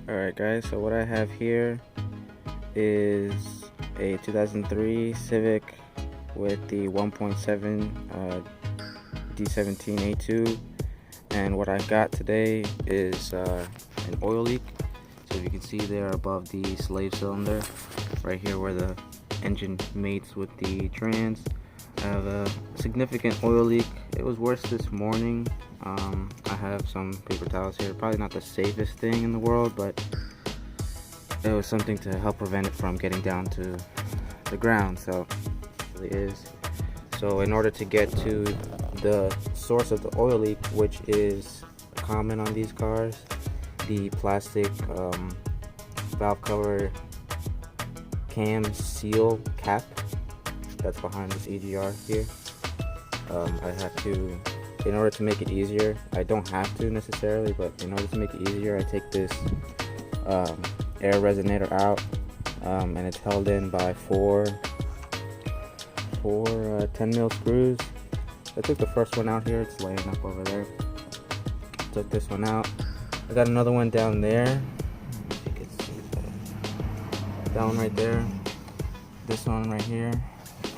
Alright guys, so what I have here is a 2003 Civic with the 1.7 D17A2, and what I got today is an oil leak. So you can see there above the slave cylinder, right here where the engine mates with the trans, I have a significant oil leak. It was worse this morning. I have some paper towels here. Probably not the safest thing in the world, but it was something to help prevent it from getting down to the ground. So it really is. So in order to get to the source of the oil leak, which is common on these cars, the plastic valve cover cam seal cap that's behind this EGR here, I have to, in order to make it easier, I don't have to necessarily, but in order to make it easier, I take this air resonator out, and it's held in by four 10 mil screws. I took the first one out here, it's laying up over there. Took this one out. I got another one down there. If you can see that one right there. This one right here.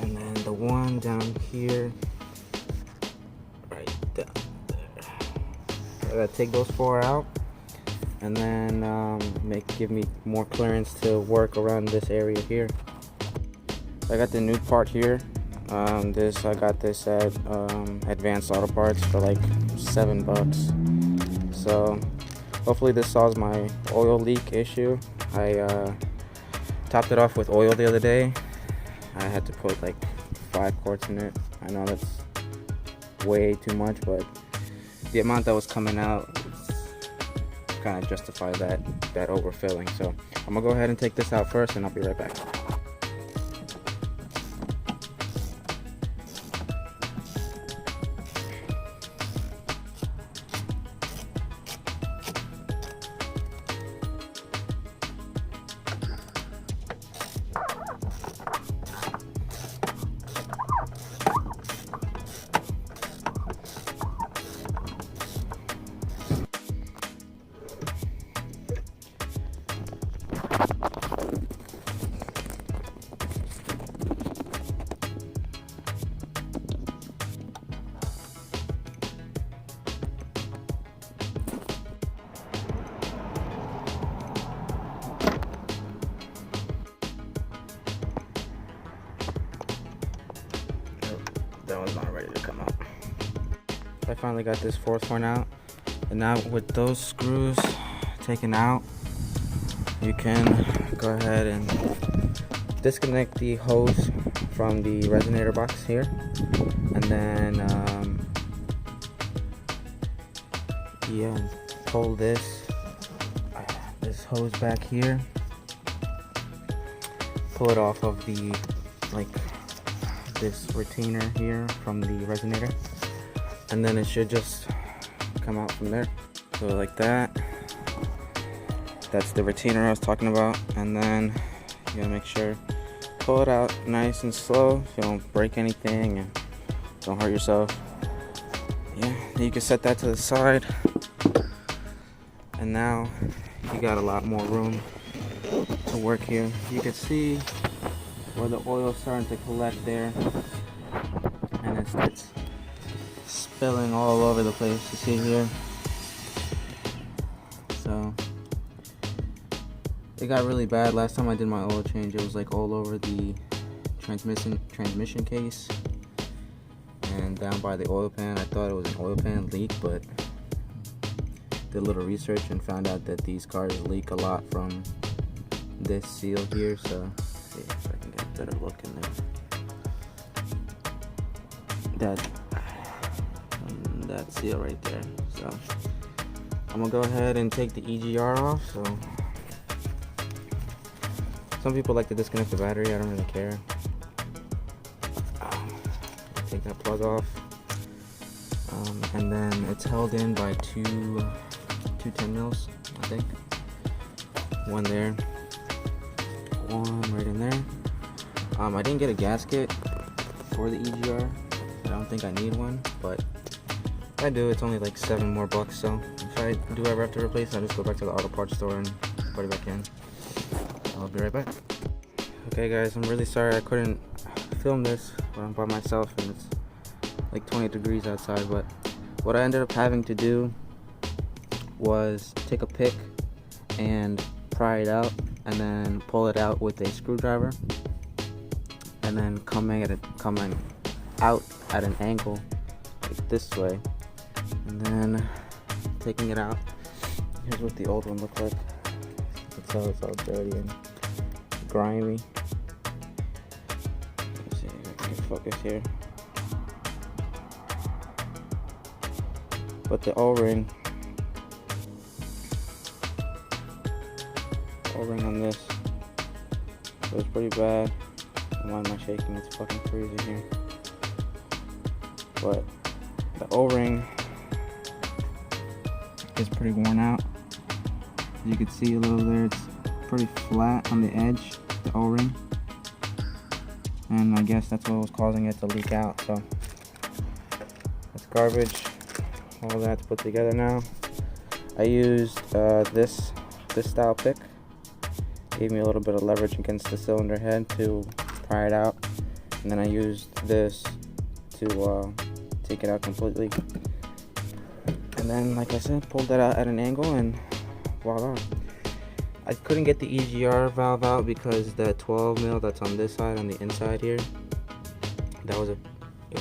And then the one down here. Right down there. I gotta take those four out. And then give me more clearance to work around this area here. I got the new part here. I got this at Advanced Auto Parts for like $7. So hopefully this solves my oil leak issue. I topped it off with oil the other day. I had to put like 5 quarts in it. I know that's way too much, but the amount that was coming out kind of justified that overfilling. So I'm gonna go ahead and take this out first, and I'll be right back. That one's not ready to come out. I finally got this fourth one out, and now with those screws taken out, you can go ahead and disconnect the hose from the resonator box here, and then pull this hose back here, pull it off of the this retainer here from the resonator, and then it should just come out from there. So like that. That's the retainer I was talking about, and then you gotta make sure pull it out nice and slow so you don't break anything and don't hurt yourself. Yeah, you can set that to the side, and now you got a lot more room to work here. You can see where the oil's starting to collect there, and it starts spilling all over the place. You see here. So it got really bad last time I did my oil change. It was like all over the transmission case and down by the oil pan. I thought it was an oil pan leak, but did a little research and found out that these cars leak a lot from this seal here. So let's see if I can get a better look in there. That seal right there. So I'm gonna go ahead and take the EGR off. So some people like to disconnect the battery. I don't really care. Take that plug off, and then it's held in by two 10 mils, I think. One there, one right in there. I didn't get a gasket for the EGR. I don't think I need one, but if I do, it's only like $7 more, so I do ever have to replace it, I'll just go back to the auto parts store and put it back in. I'll be right back. Okay guys, I'm really sorry I couldn't film this when I'm by myself and it's like 20 degrees outside, but what I ended up having to do was take a pick and pry it out and then pull it out with a screwdriver and then coming out at an angle like this way, and then taking it out. Here's what the old one looked like. You can tell it's all dirty and grimy. Let's see if I can focus here. But the O-ring on this was pretty bad. Why am I shaking? It's fucking freezing here. But the O-ring is pretty worn out. As you can see a little there, it's pretty flat on the edge, the O-ring. And I guess that's what was causing it to leak out. So that's garbage. All that to put together now. I used this style pick. Gave me a little bit of leverage against the cylinder head to pry it out, and then I used this to take it out completely. And then, like I said, pulled that out at an angle, and voila. I couldn't get the EGR valve out because the 12 mil that's on this side, on the inside here,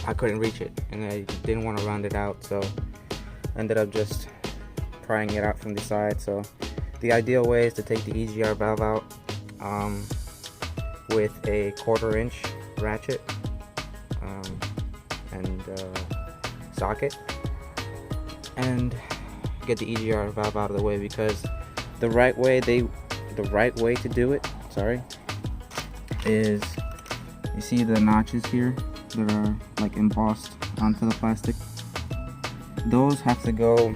I couldn't reach it, and I didn't want to round it out, so I ended up just prying it out from the side. So the ideal way is to take the EGR valve out with a 1/4 inch ratchet and socket, and get the EGR valve out of the way, because the right way to do it, is, you see the notches here that are like embossed onto the plastic. Those have to go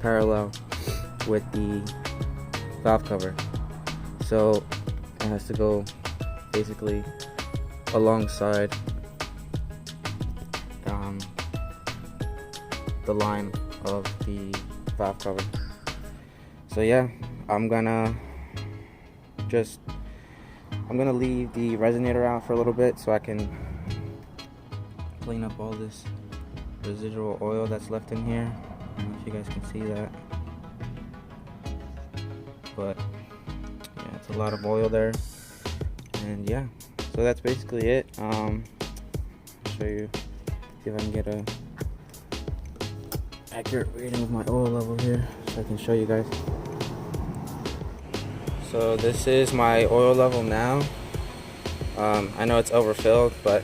parallel with the valve cover, so it has to go basically alongside the line of the valve cover. So yeah, I'm gonna leave the resonator out for a little bit so I can clean up all this residual oil that's left in here. I don't know if you guys can see that, but yeah, it's a lot of oil there. And yeah, so that's basically it. I'll show you, see if I can get a accurate reading of my oil level here so I can show you guys. So this is my oil level now. I know it's overfilled, but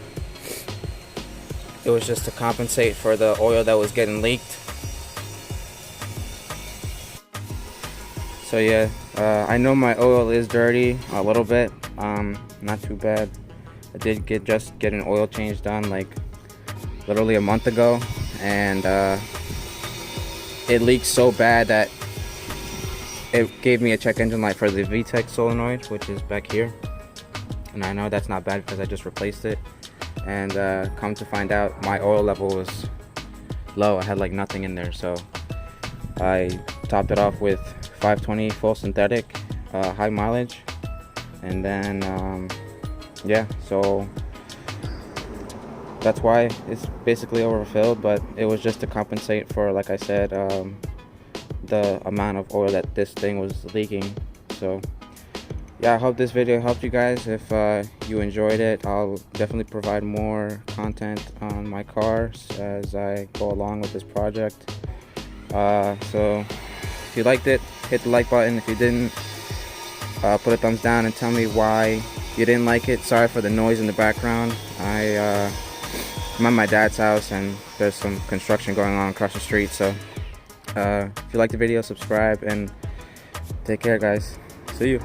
it was just to compensate for the oil that was getting leaked. So yeah, I know my oil is dirty a little bit, not too bad. I did just get an oil change done like literally a month ago, and it leaked so bad that it gave me a check engine light for the VTEC solenoid, which is back here. And I know that's not bad because I just replaced it. And come to find out, my oil level was low. I had like nothing in there, so I topped it off with 520 full synthetic, high mileage, and then yeah, so that's why it's basically overfilled. But it was just to compensate for, like I said, the amount of oil that this thing was leaking. So yeah, I hope this video helped you guys. If you enjoyed it, I'll definitely provide more content on my cars as I go along with this project. So if you liked it, hit the like button. If you didn't, put a thumbs down and tell me why you didn't like it. Sorry for the noise in the background. I'm at my dad's house and there's some construction going on across the street. So if you liked the video, subscribe and take care, guys. See you.